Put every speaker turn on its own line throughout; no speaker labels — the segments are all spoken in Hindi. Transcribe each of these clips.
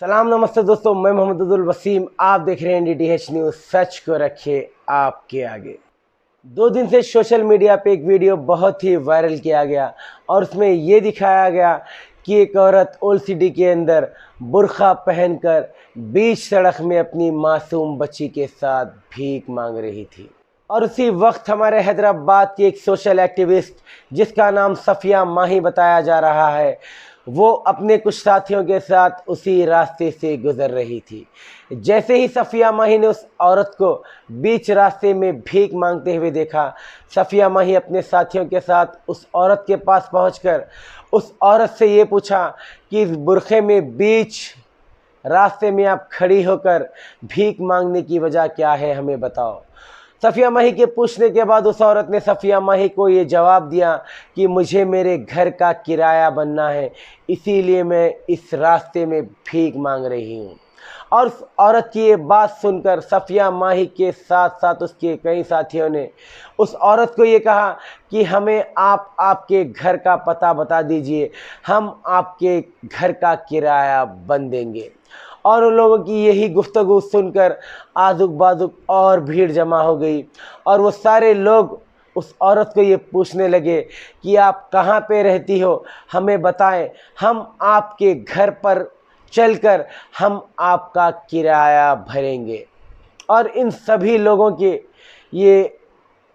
सलाम नमस्ते दोस्तों, मैं मोहम्मद अब्दुल वसीम। आप देख रहे हैं NDTH न्यूज़। सच को रखिए आपके आगे। 2 दिन से सोशल मीडिया पे एक वीडियो बहुत ही वायरल किया गया और उसमें ये दिखाया गया कि एक औरत ओल्ड सिटी के अंदर बुर्का पहनकर बीच सड़क में अपनी मासूम बच्ची के साथ भीख मांग रही थी। और उसी वक्त हमारे हैदराबाद की एक सोशल एक्टिविस्ट जिसका नाम सफ़िया माही बताया जा रहा है, वो अपने कुछ साथियों के साथ उसी रास्ते से गुजर रही थी। जैसे ही सफ़िया माही ने उस औरत को बीच रास्ते में भीख मांगते हुए देखा, सफ़िया माही अपने साथियों के साथ उस औरत के पास पहुंचकर उस औरत से ये पूछा कि इस बुरखे में बीच रास्ते में आप खड़ी होकर भीख मांगने की वजह क्या है, हमें बताओ। सफ़िया माही के पूछने के बाद उस औरत ने सफ़िया माही को ये जवाब दिया कि मुझे मेरे घर का किराया बनना है, इसीलिए मैं इस रास्ते में भीख मांग रही हूँ। और उस औरत की ये बात सुनकर सफ़िया माही के साथ साथ उसके कई साथियों ने उस औरत को ये कहा कि हमें आप आपके घर का पता बता दीजिए, हम आपके घर का किराया बन देंगे। और उन लोगों की यही गुफ्तगू सुनकर आजुक बाजुक और भीड़ जमा हो गई और वो सारे लोग उस औरत को ये पूछने लगे कि आप कहाँ पे रहती हो, हमें बताएं, हम आपके घर पर चलकर हम आपका किराया भरेंगे। और इन सभी लोगों के ये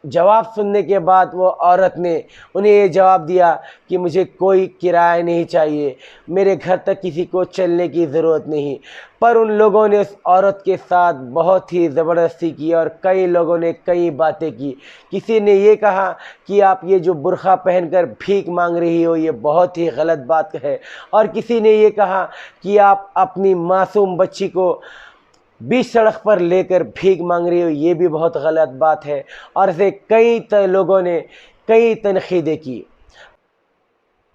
जवाब सुनने के बाद वो औरत ने उन्हें ये जवाब दिया कि मुझे कोई किराया नहीं चाहिए, मेरे घर तक किसी को चलने की ज़रूरत नहीं। पर उन लोगों ने उस औरत के साथ बहुत ही ज़बरदस्ती की और कई लोगों ने कई बातें की। किसी ने ये कहा कि आप ये जो बुर्का पहनकर भीख मांग रही हो ये बहुत ही गलत बात है, और किसी ने ये कहा कि आप अपनी मासूम बच्ची को बीच सड़क पर लेकर भीख मांग रही हो, ये भी बहुत गलत बात है। और ऐसे कई लोगों ने कई तनकीदें की।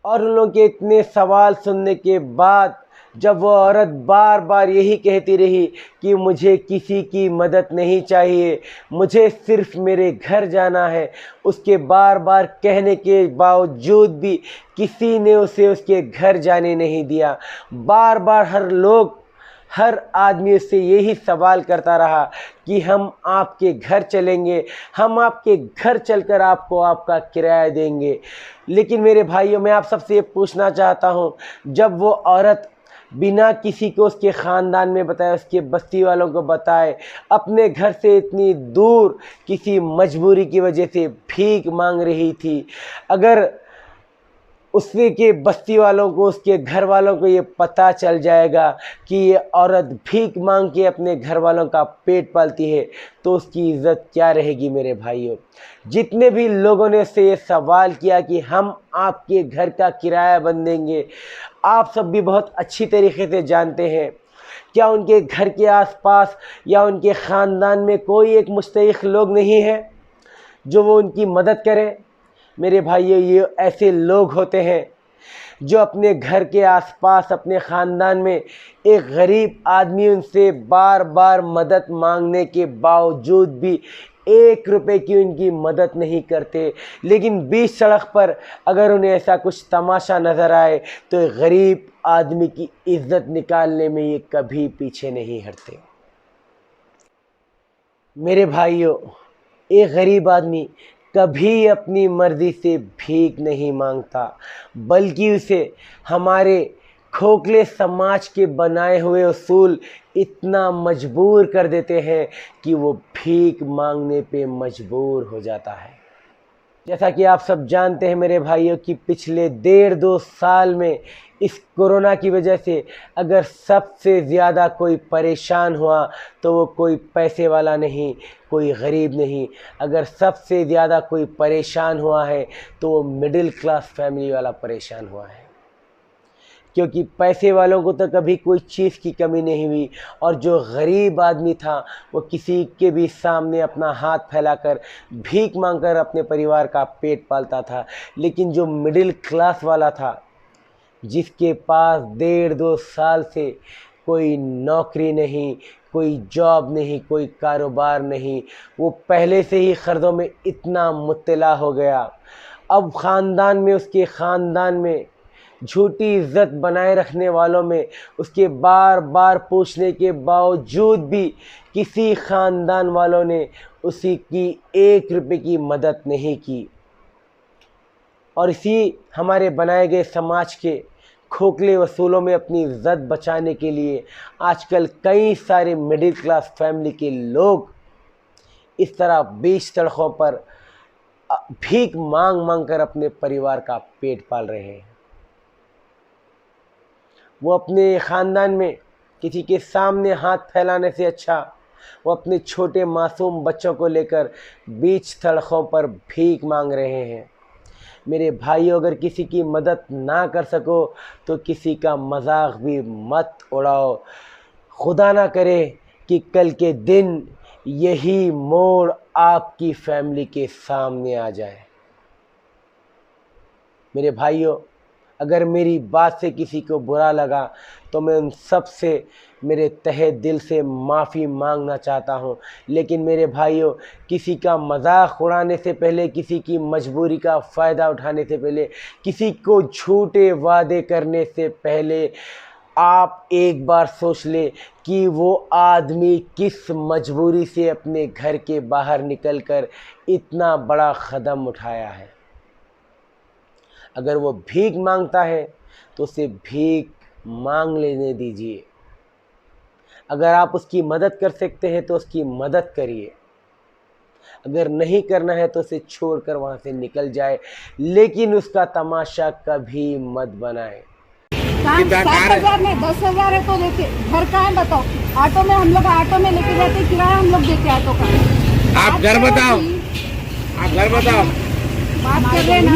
और उन लोगों के इतने सवाल सुनने के बाद जब वो औरत बार बार यही कहती रही कि मुझे किसी की मदद नहीं चाहिए, मुझे सिर्फ मेरे घर जाना है, उसके बार बार कहने के बावजूद भी किसी ने उसे उसके घर जाने नहीं दिया। बार बार हर आदमी उससे यही सवाल करता रहा कि हम आपके घर चलेंगे, हम आपके घर चलकर आपको आपका किराया देंगे। लेकिन मेरे भाइयों, मैं आप सबसे ये पूछना चाहता हूँ, जब वो औरत बिना किसी को उसके ख़ानदान में बताए, उसके बस्ती वालों को बताए, अपने घर से इतनी दूर किसी मजबूरी की वजह से भीख मांग रही थी, अगर उसने के बस्ती वालों को, उसके घर वालों को ये पता चल जाएगा कि ये औरत भीख मांग के अपने घर वालों का पेट पालती है, तो उसकी इज़्ज़त क्या रहेगी। मेरे भाइयों, जितने भी लोगों ने उससे ये सवाल किया कि हम आपके घर का किराया बन देंगे, आप सब भी बहुत अच्छी तरीके से जानते हैं, क्या उनके घर के आसपास या उनके ख़ानदान में कोई एक मुस्तहिक़ लोग नहीं है जो वो उनकी मदद करें। मेरे भाइयों, ये ऐसे लोग होते हैं जो अपने घर के आसपास, अपने ख़ानदान में एक गरीब आदमी उनसे बार बार मदद मांगने के बावजूद भी 1 रुपए की उनकी मदद नहीं करते, लेकिन बीच सड़क पर अगर उन्हें ऐसा कुछ तमाशा नज़र आए तो गरीब आदमी की इज़्ज़त निकालने में ये कभी पीछे नहीं हटते। मेरे भाइयों, एक गरीब आदमी कभी अपनी मर्ज़ी से भीख नहीं मांगता, बल्कि उसे हमारे खोखले समाज के बनाए हुए उसूल इतना मजबूर कर देते हैं कि वो भीख मांगने पे मजबूर हो जाता है। जैसा कि आप सब जानते हैं मेरे भाइयों कि पिछले 1.5-2 साल में इस कोरोना की वजह से अगर सबसे ज़्यादा कोई परेशान हुआ तो वो कोई पैसे वाला नहीं, कोई गरीब नहीं। अगर सबसे ज़्यादा कोई परेशान हुआ है तो वो मिडिल क्लास फैमिली वाला परेशान हुआ है, क्योंकि पैसे वालों को तो कभी कोई चीज़ की कमी नहीं हुई, और जो गरीब आदमी था वो किसी के भी सामने अपना हाथ फैलाकर भीख मांगकर अपने परिवार का पेट पालता था। लेकिन जो मिडिल क्लास वाला था, जिसके पास 1.5-2 साल से कोई नौकरी नहीं, कोई जॉब नहीं, कोई कारोबार नहीं, वो पहले से ही कर्ज़ों में इतना मुब्तला हो गया, अब ख़ानदान में, उसके ख़ानदान में झूठी इज्जत बनाए रखने वालों में उसके बार बार पूछने के बावजूद भी किसी ख़ानदान वालों ने उसी की 1 रुपये की मदद नहीं की। और इसी हमारे बनाए गए समाज के खोखले वसूलों में अपनी इज्जत बचाने के लिए आजकल कई सारे मिडिल क्लास फैमिली के लोग इस तरह बीच सड़कों पर भीख मांग मांग कर अपने परिवार का पेट पाल रहे हैं। वो अपने ख़ानदान में किसी के सामने हाथ फैलाने से अच्छा वो अपने छोटे मासूम बच्चों को लेकर बीच सड़कों पर भीख मांग रहे हैं। मेरे भाइयों, अगर किसी की मदद ना कर सको तो किसी का मजाक भी मत उड़ाओ। खुदा ना करे कि कल के दिन यही मोड़ आपकी फैमिली के सामने आ जाए। मेरे भाइयों, अगर मेरी बात से किसी को बुरा लगा तो मैं उन सब से मेरे तहे दिल से माफ़ी मांगना चाहता हूँ। लेकिन मेरे भाइयों, किसी का मजाक उड़ाने से पहले, किसी की मजबूरी का फ़ायदा उठाने से पहले, किसी को झूठे वादे करने से पहले आप एक बार सोच ले कि वो आदमी किस मजबूरी से अपने घर के बाहर निकलकर इतना बड़ा कदम उठाया है। अगर वो भीख मांगता है तो उसे भीख मांग लेने दीजिए। अगर आप उसकी मदद कर सकते हैं तो उसकी मदद करिए। अगर नहीं करना है तो उसे छोड़कर वहाँ से निकल जाए, लेकिन उसका तमाशा कभी मत बनाए।
7,000 में 10,000 है तो देते, घर का है बताओ। ऑटो में हम लोग ऑटो में लेके जाते, किराया हम लोग देते ऑटो का।
आप घर बताओ, आप घर बताओ।
बात कर रहे ना,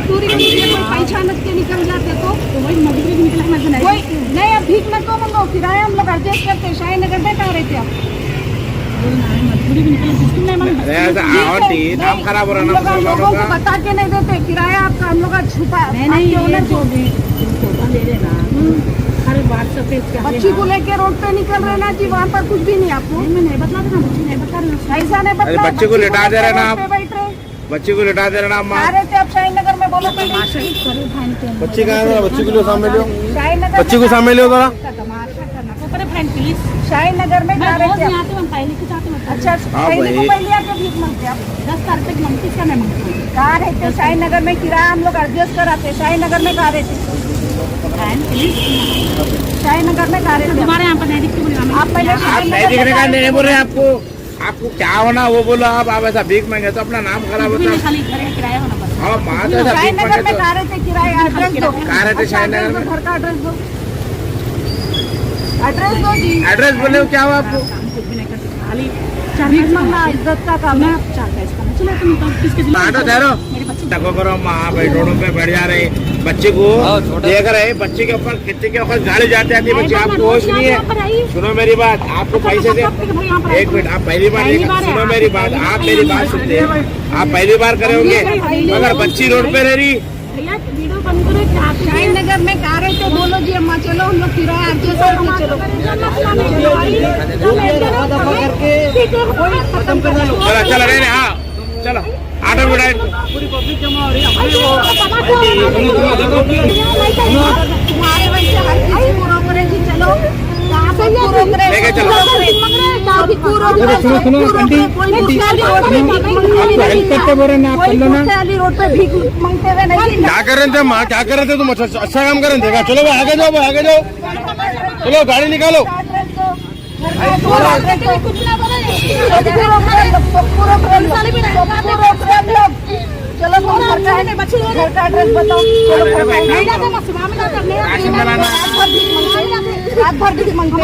पूरी कोई पहचान के निकल जाते तो वही मजबूरी निकलना कोई नहीं। अब भीख मत को मंगो, किराया हम लोग एडजस्ट करते। शाही नगर में कहाँ रहते आप?
नाम खराब हो रहा है ना,
लोगों को बता के नहीं देते किराया आपका, हम लोग का छुपा बच्ची को लेके रोड पे निकल रहे ना जी, वहाँ पर कुछ भी नहीं। आपको नहीं बता रहा, ऐसा नहीं बता।
बच्चे को लिटा दे रहे ना आप,
बैठ रहे,
बच्चे को लिटा दे रहे ना आप।
रहे थे आप शाही नगर में। बोलो
बच्ची कहाँ है? बच्ची को सामने लो,
शाही नगर,
बच्ची को सामने लो जरा।
शाही नगर में कहाँ रहते हैं? अच्छा, पहले को पहले आके भीख मांगते आप? 10 तारीख तक मांगती, इसका मैं मांगती हूँ। कहाँ रहते? शाही नगर में किराया हम लोग एडजस्ट कराते। शाही नगर में कहाँ रहते? शाही नगर में कहाँ रहते? हमारे यहाँ पर नहीं दिखते। आप पहले
नहीं दिखने का नहीं बोल रहे आपको, आपको क्या होना वो बोलो। आप ऐसा भीख मांगे तो अपना नाम खराब होता है। हाँ,
शाही नगर में कहाँ रहते? किराया एड्रेस दो।
कहाँ रहते शाही नगर में?
घर का एड्रेस दो, एड्रेस दो जी।
एड्रेस बोले क्या हुआ आपको?
भीख मांगना इज्जत का काम है।
ऑटो ठहरो, टको करो माँ भाई, रोडों पे बैठ जा रहे बच्चे को देख रहे, बच्चे के ऊपर कितने के ऊपर गाड़ी जाते आती है। बच्चे आपको होश नहीं है। सुनो मेरी बात, आपको पैसे से 1 मिनट, आप पहली बार सुनो मेरी बात, आप मेरी बात सुनते हैं। आप पहली बार करे होंगे, मगर बच्ची रोड पे रह रही।
शाही नगर में कहाँ रहते? बोलो जी अम्मा, चलो हम लोग किराया एडजस्ट करके चलो।
चलो नहीं, हाँ चलो ऑटो में बैठ।
तुम्हारे वैसे हर किसी को रोक रहे जी, चलो
लेके चलो।
रोड पे भीख मांगते हुए नहीं।
क्या कर रहे थे माँ, क्या कर रहे थे तुम? अच्छा काम कर रहे थे। चलो भाई आगे जाओ, आगे जाओ, चलो गाड़ी निकालो।
चलो घर का एड्रेस बताओ। रात भर भीख मांगते,